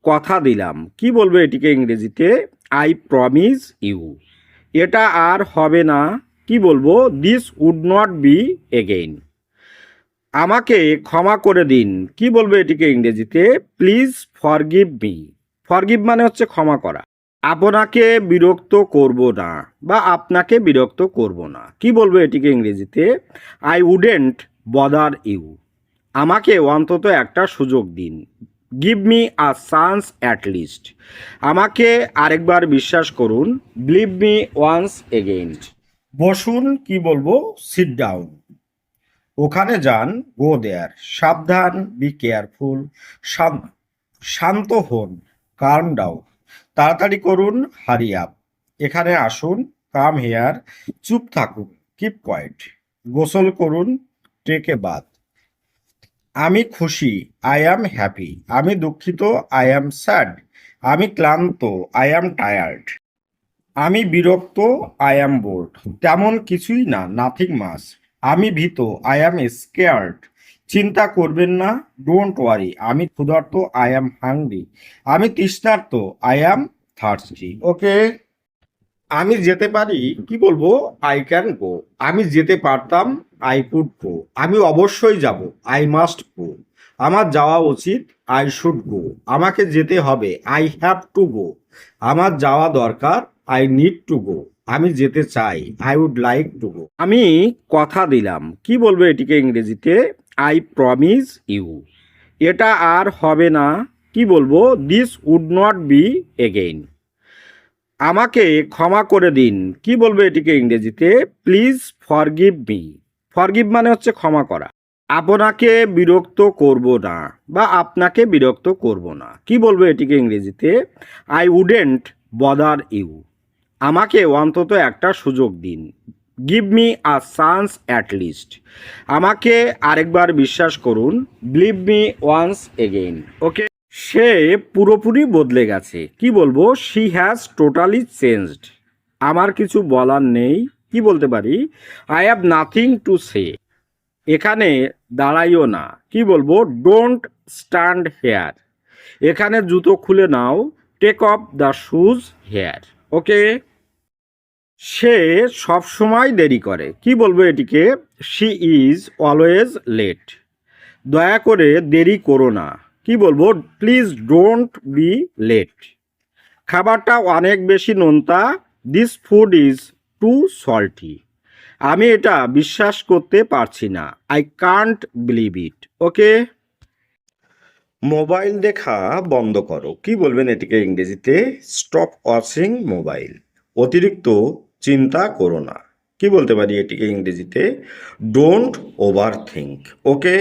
কথা দিলাম। কি বলবো এটিকে ইংরেজিতে? I promise you. এটা আর হবে না। কি বলবো? This would not be again. আমাকে ক্ষমা করে দিন। কি বলবো এটিকে ইংরেজিতে? Please forgive me. ফরগিভ মানে হচ্ছে ক্ষমা করা। আপনাকে বিরক্ত করব না বা আপনাকে বিরক্ত করব না। কি বলবো এটিকে ইংরেজিতে? I wouldn't bother you. আমাকে অন্তত একটা সুযোগ দিন। Give me a chance at least. আমাকে আরেকবার বিশ্বাস করুন। Believe me once again. বসুন। কি বলবো? Sit down. ওখানে যান। Go there. সাবধান। Be careful. শান্ত হন। Calm down. তাড়াতাড়ি করুন। Hurry up. এখানে আসুন। Come here. চুপ থাকুন। Keep quiet. গোসল করুন। Take a bath. আমি খুশি। I am happy. আমি দুঃখিত। I am sad. আমি ক্লান্ত। I am tired. আমি বিরক্ত। I am board. তেমন কিছুই না। নাথিং মাস। আমি ভীত। I am scared. চিন্তা করবেন না। Don't worry. আমি ক্ষুধার্ত। I am hungry. আমি তৃষ্ণার্ত। I am thirsty. ওকে। আমি যেতে পারি। কি বলবো? I can go. আমি যেতে পারতাম। I could go. আমি অবশ্যই যাব। I must go. আমার যাওয়া উচিত। I should go. আমাকে যেতে হবে। I have to go. আমার যাওয়া দরকার। I need to go. আমি যেতে চাই। I would like to go. আমি কথা দিলাম। কি বলবো এটিকে ইংরেজিতে? I promise you. এটা আর হবে না। কি বলবো? This would not be again. আমাকে ক্ষমা করে দিন। কি বলবো এটিকে ইংরেজিতে? Please forgive me. ফরগিভ মানে হচ্ছে ক্ষমা করা। আপনাকে বিরক্ত করব না বা আপনাকে বিরক্ত করব না। কি বলবো এটিকে ইংরেজিতে? I wouldn't bother you. আমাকে অন্তত একটা সুযোগ দিন। Give me a chance at least. আমাকে আরেকবার বিশ্বাস করুন। Believe me once again. Okay. সে পুরোপুরি বদলে গেছে। কি বলবো? She has totally changed. আমার কিছু বলার নেই। কি বলতে পারি? I have nothing to say. এখানে দাঁড়াইও না। কি বলবো? Don't stand here. এখানে জুতো খুলে নাও। Take off the shoes here. Okay. সে সব সময় দেরি করে। কি বলবো এটিকে? She is always late. দয়া করে দেরি করো না। কি বলবো? Please don't be late. খাবারটা অনেক বেশি নোনতা। This food is too salty. আমি এটা বিশ্বাস করতে পারছি না। I can't believe it. Okay. Mobile দেখা বন্ধ করো। কি বলবেন এটিকে ইংরেজিতে? Stop watching mobile. অতিরিক্ত চিন্তা করো না। কি বলতে পারি এটিকে ইংরেজিতে? Don't overthink. ওকে।